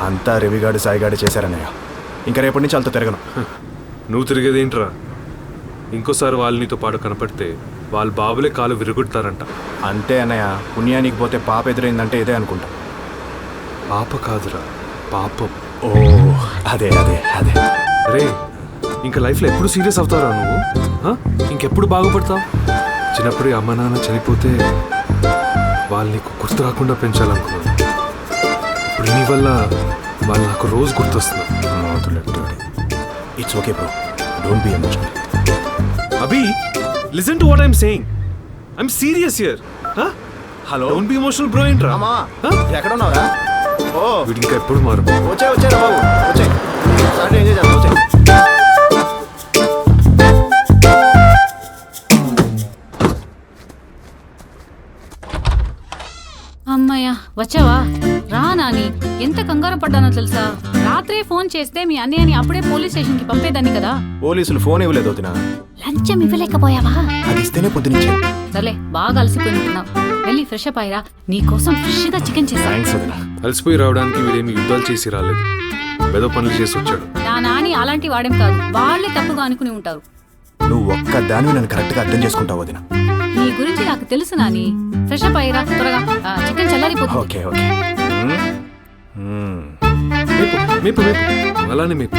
అంతా రవిగాడు సాయిగాడు చేశారన్నయ్య. ఇంకా రేపటి నుంచి వాళ్ళతో తిరగను. నువ్వు తిరిగేదేంట్రా? ఇంకోసారి వాళ్ళు నీతో పాటు కనపడితే వాళ్ళ బాబులే కాలు విరుగుడతారంట. అంతే అన్నయ్య, పుణ్యానికి పోతే పాప ఎదురైందంటే ఇదే అనుకుంటా. పాప కాదురా, పాపం. ఓ అదే అదే అదే. రే, ఇంకా లైఫ్లో ఎప్పుడు సీరియస్ అవుతారా నువ్వు? ఇంకెప్పుడు బాగుపడతావు? చిన్నప్పుడు అమ్మ నాన్న చనిపోతే వాళ్ళు నీకు గుర్తు రాకుండా పెంచాలనుకున్నాను. ఇప్పుడు నీ వల్ల వాళ్ళు నాకు రోజు గుర్తొస్తున్నారు. It's okay bro, don't be emotional. Abhi, listen to what I'm saying. I'm serious here. Hello, don't be emotional bro. ఏంట్రా ఎక్కడ ఉన్నావురా? ఓ వీడు ఇంకా ఎప్పుడు మారు. వచ్చారా బాబు, వచ్చాయి. సాటర్డే ఎంజాయ్ చేద్దాం, వచ్చాయి. అమ్మయ్యా, వచ్చావా? రా నాని, ఎంత కంగారు పడ్డానో తెలుసా? రాత్రే ఫోన్ చేస్తే మీ అన్నయ్యని అప్పుడే పోలీస్ స్టేషన్ కి పంపేదాన్ని కదా. పోలీసులు ఫోన్ ఇవ్వలేదు వదినా. లంచం ఇవ్వలేకపోయావా? అది ఇస్తేనే పొద్దునిచ్చే. సర్లే, బాగా అలసిపోయినట్టున్నావు. వెళ్ళి ఫ్రెష్ అప్ అయ్యిరా, నీకోసం ఫ్రెష్ గా చికెన్ చేశా. థాంక్స్ వదినా. అలసిపోయి రావడానికి వీడేమి యుద్ధాలు చేసి రాలేదు, ఏదో పనులు చేసి వచ్చాడు. నా నాని అలాంటి వాడేం కాదు, వాళ్ళే తప్పుగా అనుకుని ఉంటారు. నువ్వు ఒక్క దానివి నన్ను కరెక్ట్ గా అర్థం చేసుకుంటావు వదినా. నీ గురించి నాకు తెలుసు నాని. ఫ్రెష్ అప్ అయ్యిరా త్వరగా, చికెన్ చల్లారిపోతుంది. Okay okay. మేపు మేపు, అలానే మేపు.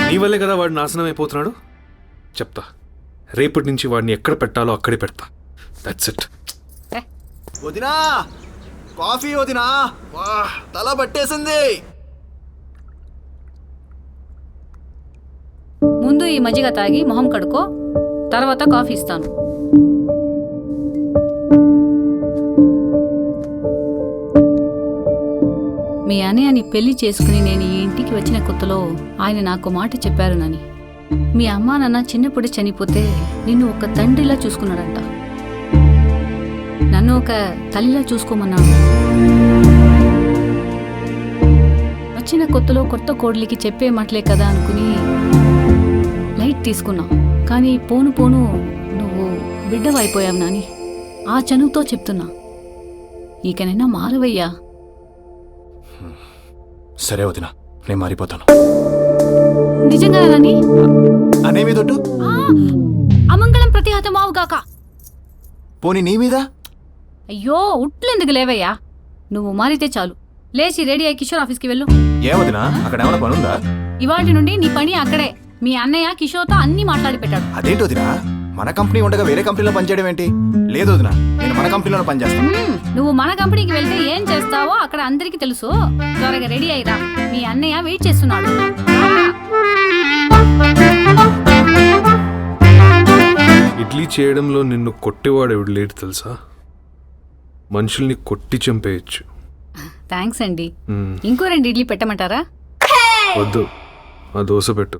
నీ వల్లే కదా వాడు నాశనం అయిపోతున్నాడు. చెప్తా, రేపటి నుంచి వాడిని ఎక్కడ పెట్టాలో అక్కడే పెడతా. That's it. వదినా, కాఫీ వదినా. తల పట్టేసింది. ముందు ఈ మజ్జిగ తాగి మొహం కడుకో, తర్వాత కాఫీ ఇస్తాను. మీ అన్నయ్యని పెళ్లి చేసుకుని నేను ఈ ఇంటికి వచ్చిన కొత్తలో ఆయన నాకు మాట చెప్పారు నాని. మీ అమ్మా నాన్న చిన్నప్పుడు చనిపోతే నిన్ను ఒక తండ్రిలా చూసుకున్నాడంట, నన్ను ఒక తల్లిలా చూసుకోమన్నాడు. వచ్చిన కొత్తలో కొత్త కోడలికి చెప్పే మాటలే కదా అనుకుని లైట్ తీసుకున్నా. కానీ పోను పోను నువ్వు బిడ్డవైపోయావు నాని. ఆ చనువుతో చెప్తున్నా, ఇకనైనా మారవయ్యా. సరే వదినా, నేను మారిపోతాను. నిజంగా నాని? అనే మీదొట్టు అమంగళం ప్రతిహతమావుగాక. పోనీ నీ మీద? అయ్యో, ఉట్లెందుకు లేవయ్యా, నువ్వు మారితే చాలు. లేచి రెడీ అయ్యి కిషోర్ ఆఫీస్కి వెళ్ళు. ఏమదినా, అక్కడ ఏమైనా పనుందా? ఇవాటి నుండి నీ పని అక్కడే. మీ అన్నయ్య కిషోర్తో అన్ని మాట్లాడి పెట్టాడు. అదేంటి వదినా, మన కంపెనీ ఉండగా వేరే కంపెనీలో పనిచేయడం ఏంటి? లేదు వదినా, నేను మన కంపెనీలో పనిచేస్తాను. నువ్వు మన కంపెనీకి వెళ్తే ఏం చేస్తావో అక్కడ అందరికీ తెలుసు. త్వరగా రెడీ అయ్యిరా, మీ అన్నయ్య వెయిట్ చేస్తున్నాడు. ఇడ్లీ చేయడంలో నిన్ను కొట్టేవాడు ఎవడు లేడు తెలుసా? మనుషుల్ని కొట్టి చంపేయచ్చు. థ్యాంక్స్ అండి. ఇంకో 2 ఇడ్లీ పెట్టమంటారా? వద్దు, ఆ దోశ పెట్టు.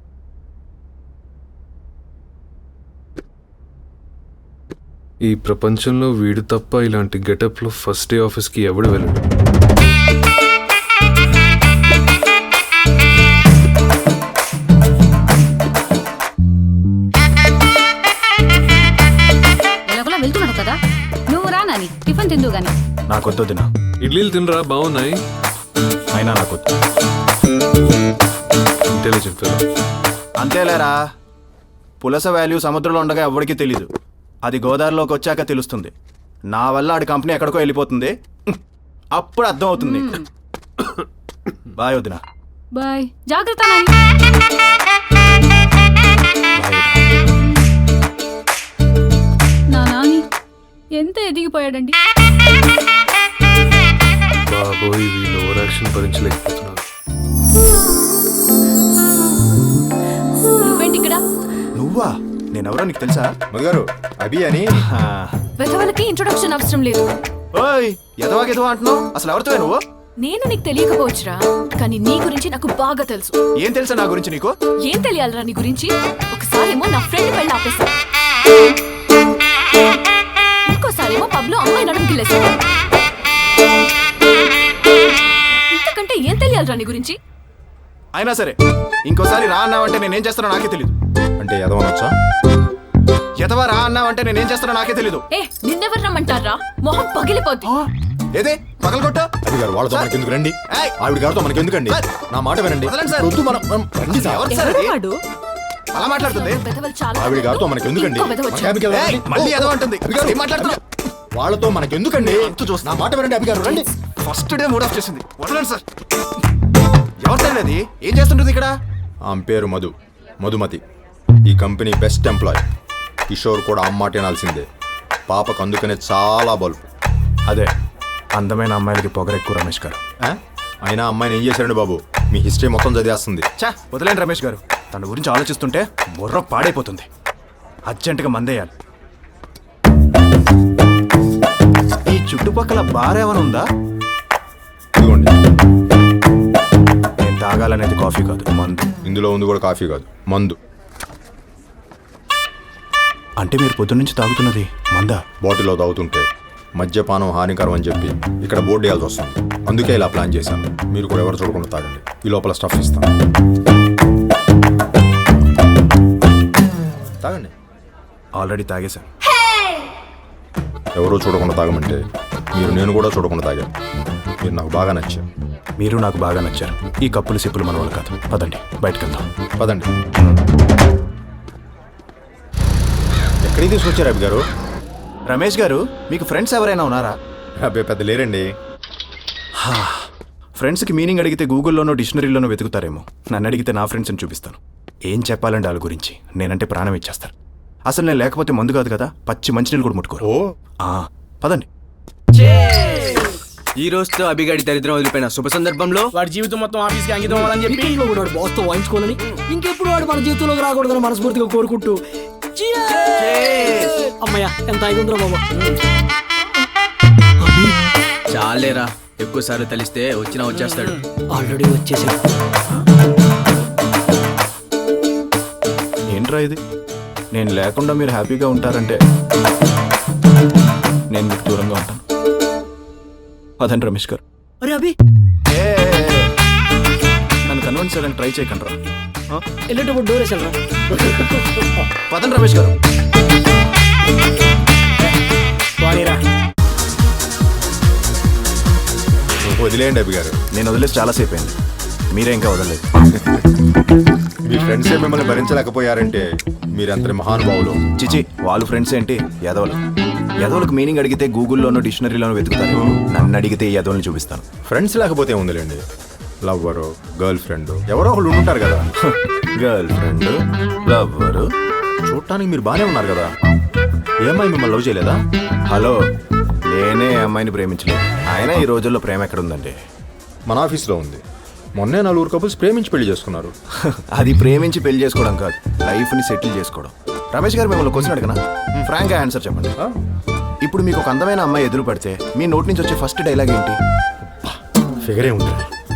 ఈ ప్రపంచంలో వీడు తప్ప ఇలాంటి గెటప్లో ఫస్ట్ డే ఆఫీస్కి ఎవడు వెళ్ళడు. ఎలాగోలా వెళ్తున్నాడు కదా, నువ్వు రా నాని, టిఫిన్ తిందు గాని. నాకొద్దు వదినా. ఇడ్లీలు తినరా, బాగున్నాయి. అయినా నాకొద్దు. Intelligent fellow. అంతేలేరా, పులస వాల్యూ సముద్రంలో ఉండగా ఎవరికి తెలీదు, అది గోదావరిలోకి వచ్చాక తెలుస్తుంది. నా వల్ల ఆడి కంపెనీ ఎక్కడికో వెళ్ళిపోతుంది, అప్పుడు అర్థం అవుతుంది. బాయ్ వదినా. బాయ్, జాగ్రత్త నాని. నా నాని ఎంత ఎదిగిపోయాడండి. బాబోయ్, వీళ్ళు ఓవర్ యాక్షన్ భరించలేకపోతున్నారు. నువ్వేంటి ఇక్కడ? నువ్వా? నేనెవరో నీకు తెలుసా? మగారు అభి అని. వెధవలకి ఇంట్రొడక్షన్ అవసరం లేదు. ఓయ్, ఎదవా అంటున్నావు? అసలు ఎవరితో నువ్వు? నేను నీకు తెలియకపోవచ్చురా, కానీ నీ గురించి నాకు బాగా తెలుసు. ఏం తెలుసా నా గురించి నీకు? ఏం తెలియాలరా నీ గురించి? ఒకసారేమో నా ఫ్రెండ్ వెళ్ళి ఆపేశా, ఇంకోసారేమో పబ్లో అమ్మాయి నడుము గిల్లేసా. ఇంతకంటే ఏం తెలియాలరా నీ గురించి? అయినా సరే, ఇంకోసారి రా అన్నావంటే నేనేం చేస్తానో నాకే తెలీదు. అంటే ఎదవనొచ్చా? ఎదవా రా అన్నావంటే నేనేం చేస్తానో నాకే తెలీదు. ఏ, నిన్నెవరు రమ్మంటారా? మొహం పగిలిపోద్ది. ఏదే పగలగొట్టు. అభి గారు వాళ్ళతో మనకి ఎందుకు రండి, ఏయ్! ఆవిడ గారితో మనకి ఎందుకండి, సార్! నా మాట వినండి. వదలండి సార్. వద్దు, మనం రండి సార్. ఎవరు సార్ అది? వాడు అలా మాట్లాడుతుంది. పెదవులు చాలా ఆవిడ గారితో మనకి ఎందుకండి, ఇంకో పెదవి మన వచ్చాడు. క్యాబ్కి వెళ్దాం. ఏయ్, మళ్ళీ ఏదో అంటుంది. అభి గారు, ఏం మాట్లాడుతున్నావు? వాళ్ళతో మనకి ఎందుకండి, అంతు చూస్తా. నా మాట వినండి అభి గారు, రండి. ఫస్ట్ డే మూడ్ ఆఫ్ చేసింది. వదలండి సార్. ఎవరు సార్ అది? ఏం చేస్తుంటుంది ఇక్కడ? ఆమె పేరు మధుమతి. ఈ కంపెనీ బెస్ట్ ఎంప్లాయ్. కిషోర్ కూడా అమ్మాట వినాల్సిందే. పాపకు అందుకనే చాలా బలుపు. అదే అందమైన అమ్మాయిలకి పొగరెక్కువ రమేష్ గారు. ఆ? అయినా అమ్మాయిని ఏం చేశారండి బాబు, మీ హిస్టరీ మొత్తం చదివేస్తుంది. చా వదిలేండి రమేష్ గారు. తన గురించి ఆలోచిస్తుంటే బుర్ర పాడైపోతుంది. అర్జెంటుగా మందేయాలి. ఈ చుట్టుపక్కల బార్ ఏమైనా ఉందా? ఇదిగోండి, నేను తాగాలనేది కాఫీ కాదు, మందు. ఇందులో ఉంది కూడా కాఫీ కాదు, మందు. అంటే మీరు పొద్దున్నుంచి తాగుతున్నది మందా? బాటిల్లో తాగుతుంటే మద్యపానం హానికరం అని చెప్పి ఇక్కడ బోర్డు వేయాల్సి వస్తుంది. అందుకే ఇలా ప్లాన్ చేశాను. మీరు కూడా ఎవరు చూడకుండా తాగండి. ఈ లోపల స్టఫ్ ఇస్తాను, తాగండి. ఆల్రెడీ తాగేశాను. ఎవరో చూడకుండా తాగమంటే నేను కూడా చూడకుండా తాగాను. మీరు నాకు బాగా నచ్చారు. మీరు నాకు బాగా నచ్చారు. ఈ కప్పులు సిప్పులు మన వాళ్ళు కాదు. పదండి బయటకు వెళ్దాం. పదండి. ఎక్కడికి తీసుకొచ్చారు అబ్బి గారు? రమేష్ గారు, మీకు ఫ్రెండ్స్ ఎవరైనా ఉన్నారా? అబ్బాయి పెద్ద లేరండి. ఫ్రెండ్స్కి మీనింగ్ అడిగితే గూగుల్లోనో డిక్షనరీలోనో వెతుకుతారేమో. నన్ను అడిగితే నా ఫ్రెండ్స్ని చూపిస్తాను. ఏం చెప్పాలండి వాళ్ళ గురించి? నేనంటే ప్రాణం ఇచ్చేస్తారు. అసలు నేను లేకపోతే మందు కాదు కదా, పచ్చి మంచినీళ్ళు కూడా ముట్టుకోరు. ఓ, పదండి. ఈ రోజుతో అభిగాడి దరిద్రం వదిలిపోయిన శుభ సందర్భంలో వాడి జీవితం మొత్తం ఆఫీస్కి అంకితం అవ్వాలని చెప్పి మీటింగ్ లో ఉన్నాడు బాస్ తో వాయించుకోవాలని, ఇంకెప్పుడు వాడు మన జీవితంలోకి రాకూడదని మనస్ఫూర్తిగా కోరుకుంటూ అమ్మయ్య ఎంత ఐదుందరో బాబా. చాలేరా, ఎక్కువసార్లు తలిస్తే వచ్చేస్తాడు. ఆల్రెడీ వచ్చేసాడు. ఏంట్రా ఇది? నేను లేకుండా మీరు హ్యాపీగా ఉంటారంటే నేను మీకు దూరంగా ఉంటాను. అదండి రమేష్ గారు. అరే అభి నన్ను కన్విన్స్ చేయడానికి ట్రై చేయకండి రా. వెళ్ళేటప్పుడు డోర్ వేసాడు. పదండి రమేష్ గారు. వాడిరా వదిలేయండి అబ్బి గారు. నేను వదిలేసి చాలాసేపు అయింది. మీరే ఇంకా వదలలేదు. మీ ఫ్రెండ్సే మిమ్మల్ని భరించలేకపోయారంటే మీరంతటి మహానుభావులు. చిచి, వాళ్ళు ఫ్రెండ్స్ ఏంటి? యదవులకు మీనింగ్ అడిగితే గూగుల్లోనో డిక్షనరీలోనో వెతుకుతారు. నన్ను అడిగితే ఈ యదవుల్ని చూపిస్తాను. ఫ్రెండ్స్ లేకపోతే ఉందిలేండి, లవ్వరు, గర్ల్ ఫ్రెండ్ ఎవరో ఒకళ్ళు ఉంటారు కదా. Girl friend, lover. చూడటానికి మీరు బాగానే ఉన్నారు కదా. ఏ అమ్మాయి మిమ్మల్ని లవ్ చేయలేదా? హలో, నేనే అమ్మాయిని ప్రేమించలేదు. ఆయన ఈ రోజుల్లో ప్రేమ ఎక్కడుందండి? మన ఆఫీస్లో ఉంది. మొన్నే 4 కపుల్స్ ప్రేమించి పెళ్లి చేసుకున్నారు. అది ప్రేమించి పెళ్లి చేసుకోవడం కాదు, లైఫ్ని సెటిల్ చేసుకోవడం. రమేష్ గారు మిమ్మల్ని క్వశ్చన్ అడగనా? ఫ్రాంక్గా ఆన్సర్ చెప్పండి. ఇప్పుడు మీకు ఒక అందమైన అమ్మాయి ఎదురు పడితే మీ నోటి నుంచి వచ్చే ఫస్ట్ డైలాగ్ ఏంటి? ఫిగరే ఉంది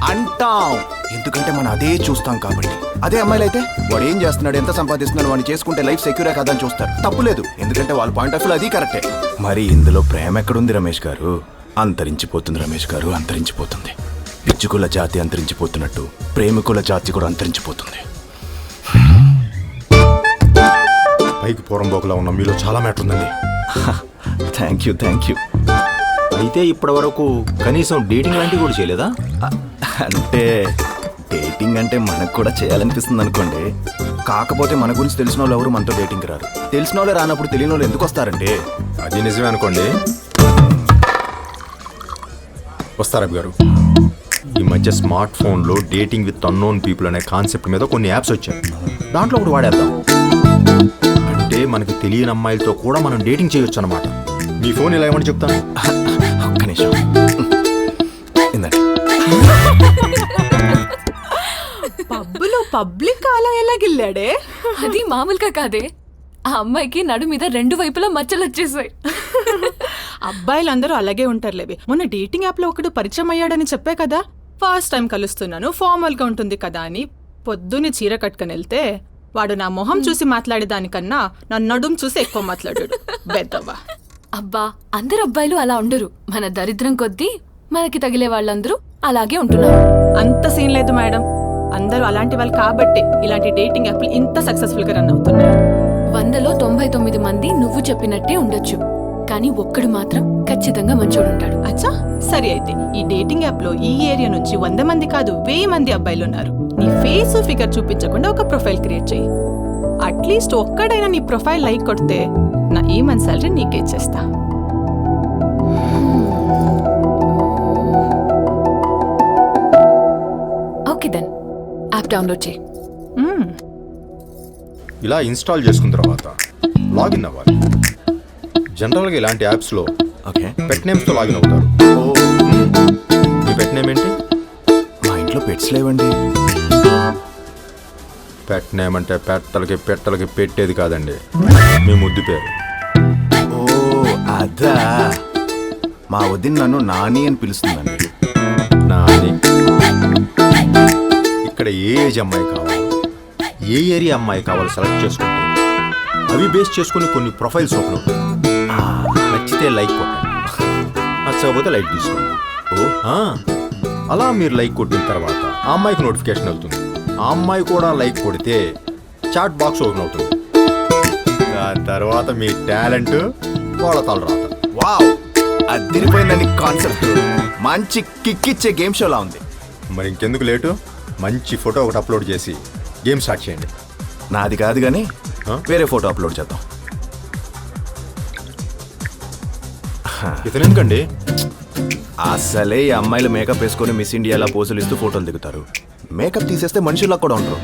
అంటాం. ఎందుకంటే మనం అదే చూస్తాం కాబట్టి. అదే అమ్మాయిలు అయితే వాడు ఏం చేస్తున్నాడు, ఎంత సంపాదిస్తున్నాడు, వాడిని చేసుకుంటే లైఫ్ సెక్యూరే కదా అని చూస్తారు. తప్పు లేదు, ఎందుకంటే వాళ్ళ పాయింట్ ఆఫ్ వ్యూ అది కరెక్టే. మరి ఇందులో ప్రేమ ఎక్కడుంది రమేష్ గారు? అంతరించిపోతుంది రమేష్ గారు, అంతరించిపోతుంది. పిచ్చుకుల జాతి అంతరించిపోతున్నట్టు ప్రేమికుల జాతి కూడా అంతరించిపోతుంది. పైకి పోరంబోకులా ఉన్న మీలో చాలా మ్యాటర్ ఉందండి. Thank you. అయితే ఇప్పటి వరకు కనీసం డేటింగ్ లాంటివి కూడా చేయలేదా? అంటే డేటింగ్ అంటే మనకు కూడా చేయాలనిపిస్తుంది అనుకోండి. కాకపోతే మన గురించి తెలిసిన వాళ్ళు ఎవరు మనతో డేటింగ్కి రారు. తెలిసిన వాళ్ళే రానప్పుడు తెలియని వాళ్ళు ఎందుకు వస్తారంటే? అది నిజమే అనుకోండి. వస్తారు అబ్బి గారు. ఈ మధ్య స్మార్ట్ ఫోన్లో డేటింగ్ విత్ అన్నోన్ పీపుల్ అనే కాన్సెప్ట్ మీద కొన్ని యాప్స్ వచ్చాయి. దాంట్లో ఒకటి వాడేద్దాం. అంటే మనకి తెలియని అమ్మాయిలతో కూడా మనం డేటింగ్ చేయొచ్చు అనమాట. మీ ఫోన్ ఇలా ఏమని చెప్తాను. ఒక్క నిమిషం. ఇందండి. పబ్బులో పబ్లిక్ అలా ఎలా గిల్లాడే? అది మామూలుగా కాదే. ఆ అమ్మాయికి నడు మీద 2 వైపులా మచ్చలు వచ్చేసాయి. అబ్బాయిలందరూ అలాగే ఉంటారులేవి. మొన్న డేటింగ్ యాప్ లో ఒకడు పరిచయం అయ్యాడని చెప్పే కదా, ఫస్ట్ టైం కలుస్తున్నాను, ఫార్మల్ గా ఉంటుంది కదా అని పొద్దున్నే చీర కట్టుకుని వెళ్తే వాడు నా మొహం చూసి మాట్లాడేదానికన్నా నా నడుం చూసి ఎక్కువ మాట్లాడాడు. బెద్దవ్వా. అబ్బా, అందరు అబ్బాయిలు అలా ఉండరు. మన దరిద్రం కొద్దీ మనకి తగిలే వాళ్ళందరూ అలాగే ఉంటున్నారు. అంత సీన్ లేదు మేడం. అందరూ అలాంటి వాళ్ళు కాబట్టి ఇలాంటి డేటింగ్ యాప్లు ఇంత సక్సెస్ఫుల్ గా రన్ అవుతున్నాయి. 100లో 99 మంది నువ్వు చెప్పినట్టే ఉండొచ్చు. కానీ ఒక్కడు మాత్రం ఖచ్చితంగా మంచోడుంటాడు. అచ్చా సరే అయితే ఈ డేటింగ్ యాప్ లో ఈ ఏరియా నుంచి 100 మంది కాదు 1000 మంది అబ్బాయిలు ఉన్నారు. నీ ఫేస్ ఫిగర్ చూపించకుండా ఒక ప్రొఫైల్ క్రియేట్ చేయి. అట్లీస్ట్ ఒక్కడైనా నీ ప్రొఫైల్ లైక్ కొడితే నా ఈ మంత్ సాలరీ నీకే ఇచ్చేస్తా. ఓకే దెన్ యాప్ డౌన్లోడ్ చేయి. ఇలా ఇన్స్టాల్ చేసుకున్న తర్వాత లాగిన్ అవ్వాలి. జనరల్గా ఇలాంటి యాప్స్లో ఓకే. పెట్ నేమ్స్తో లాగిన్ అవుతారు. మీ పెట్ నేమ్ ఏంటి? మా ఇంట్లో పెట్స్ లేవండి. పెట్ నేమ్ అంటే పెట్టలకి పెట్టేది కాదండి, మీ ముద్దు పేరు. ఓ అదా, మా వదిన నన్ను నాని అని పిలుస్తుందండి. నాని. ఇక్కడ ఏ ఏజ్ అమ్మాయి కావాలి, ఏ ఏరియా అమ్మాయి కావాలో సెలెక్ట్ చేసుకుంటే అవి బేస్ చేసుకుని కొన్ని ప్రొఫైల్స్ ఓపెన్ అవుతాయి. నచ్చితే లైక్ కొట్టండి, నచ్చకపోతే లైక్ తీసుకోండి. అలా మీరు లైక్ కొట్టిన తర్వాత ఆ అమ్మాయికి నోటిఫికేషన్ వెళ్తుంది. ఆ అమ్మాయి కూడా లైక్ కొడితే చాట్ బాక్స్ ఓపెన్ అవుతుంది. దాని తర్వాత మీ టాలెంట్ వాళ్ళ తలరాత. వావ్, అదిరిపోయిందండి కాన్సెప్ట్. మంచి కిక్ ఇచ్చే గేమ్ షోలా ఉంది. మరి ఇంకెందుకు లేటు, మంచి ఫోటో ఒకటి అప్లోడ్ చేసి గేమ్ స్టార్ట్ చేయండి. నాది కాదు కానీ వేరే ఫోటో అప్లోడ్ చేద్దాం. ఇతను ఎందుకండి? అసలే ఈ అమ్మాయిలు మేకప్ వేసుకొని మిస్ ఇండియాలా పోజులు ఇస్తూ ఫోటోలు దిగుతారు. మేకప్ తీసేస్తే మనుషుల్లా కూడా ఉండరు.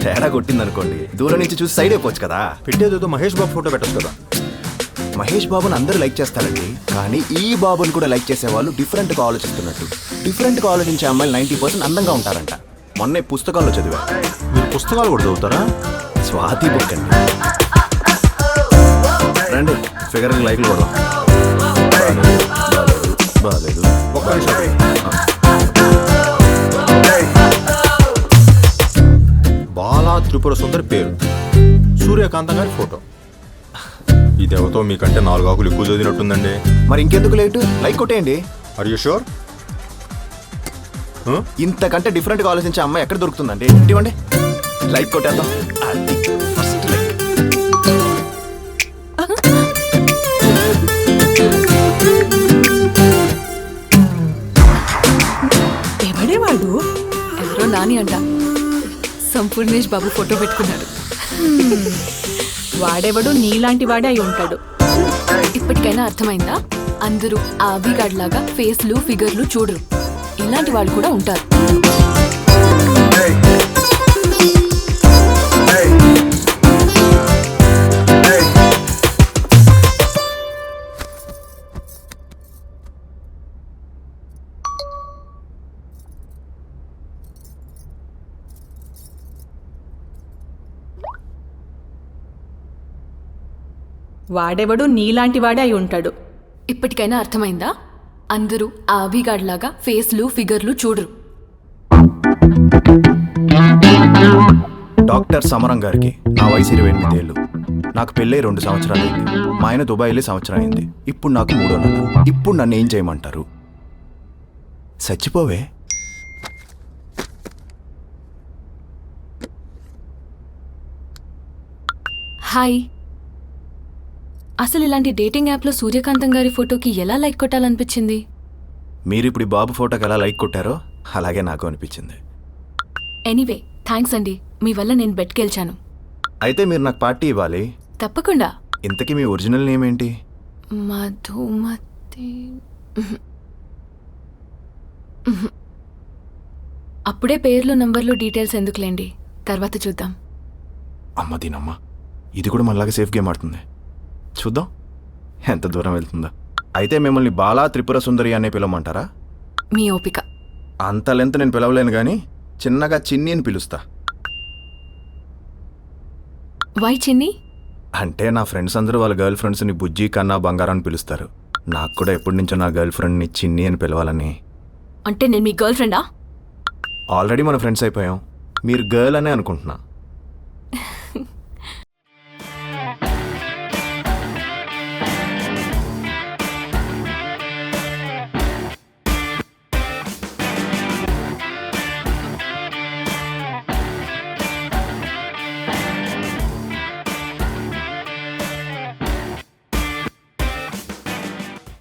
తేడా కొట్టిందనుకోండి దూరం నుంచి చూసి సైడ్ అయిపోవచ్చు కదా. పెట్టేదేదో మహేష్ బాబు ఫోటో పెట్టచ్చు కదా. మహేష్ బాబుని అందరూ లైక్ చేస్తారండి, కానీ ఈ బాబుని కూడా లైక్ చేసే వాళ్ళు డిఫరెంట్గా ఆలోచిస్తున్నట్టు. డిఫరెంట్గా ఆలోచించే అమ్మాయిలు 90% అందంగా ఉంటారంట. మొన్నే పుస్తకాల్లో చదివా. మీరు పుస్తకాలు కూడా చదువుతారా? స్వాతి బుక్ అండి. రండి ఫిగర్కి లైక్లు కూడా. బాగాలేదు. ఒక్క నిమిషం. బాలా త్రిపుర సుందరి పేరు, సూర్యకాంతం గారి ఫోటో. ఈ దేవతో మీకంటే 4 ఆకులు ఎక్కువ చదివినట్టుందండి. మరి ఇంకెందుకు లేటు, లైక్ కొట్టేయండి. Are you sure? ఇంతకంటే డిఫరెంట్గా ఆలోచించే అమ్మాయి ఎక్కడ దొరుకుతుందండి? ఇవ్వండి, లైక్ కొట్టేద్దాం. అది ఫస్ట్ లైక్. ఎవడేవాడు? ఎవరో నాని అంట. సంపూర్ణేష్ బాబు ఫోటో పెట్టుకున్నాడు. వాడెవడు నీలాంటి వాడే అయి ఉంటాడు. ఇప్పటికైనా అర్థమైందా? అందరూ ఆ అభిగాడ్ లాగా ఫేస్లు ఫిగర్లు చూడరు. ఇలాంటి వాళ్ళు కూడా ఉంటారు. వాడెవడు నీలాంటి వాడే అయి ఉంటాడు. ఇప్పటికైనా అర్థమైందా? అందరూ ఆ అభిగాడ్ లాగా ఫేస్లు ఫిగర్లు చూడరు. డాక్టర్ సమరం గారికి నా వయసు 28 ఏళ్ళు. నాకు పెళ్ళై 2 సంవత్సరాలు అయింది. మా ఆయన దుబాయ్ వెళ్ళి సంవత్సరం అయింది. ఇప్పుడు నాకు 3వ నెల. ఇప్పుడు నన్ను ఏం చేయమంటారు? చచ్చిపోవే. హాయ్. అసలు ఇలాంటి డేటింగ్ యాప్లో సూర్యకాంతం గారి ఫోటోకి ఎలా లైక్ కొట్టాలనిపించింది? మీరు ఇప్పుడు బాబు ఫోటోకి ఎలా లైక్ కొట్టారో అలాగే నాకు అనిపించింది. ఎనీవే థ్యాంక్స్ అండి, మీ వల్ల నేను బెట్ గెలిచాను. అయితే మీరు నాకు పార్టీ ఇవ్వాలి. తప్పకుండా. ఇంతకీ మీ ఒరిజినల్ నేమ్ ఏంటి? మధుమతి. అప్పుడే పేర్లు నంబర్లు డీటెయిల్స్ ఎందుకులేండి, తర్వాత చూద్దాం. అమ్మ దీనమ్మ, ఇది కూడా మనలాగా సేఫ్ గేమ్ ఆడుతుంది. చూద్దాం ఎంత దూరం వెళ్తుందో. అయితే మిమ్మల్ని బాలా త్రిపుర సుందరి అనే పిలవమంటారా? మీ ఓపిక. అంత లెంత్ నేను పిలవలేను కానీ చిన్నగా చిన్ని అని పిలుస్తా. వై చిన్ని? అంటే నా ఫ్రెండ్స్ అందరూ వాళ్ళ గర్ల్ ఫ్రెండ్స్ని బుజ్జి కన్నా బంగారం అని పిలుస్తారు. నాకు కూడా ఎప్పటి నుంచో నా గర్ల్ ఫ్రెండ్ని చిన్ని అని పిలవాలని. అంటే నేను మీ గర్ల్ ఫ్రెండా? ఆల్రెడీ మన ఫ్రెండ్స్ అయిపోయాం. మీరు గర్ల్ అనే అనుకుంటున్నా.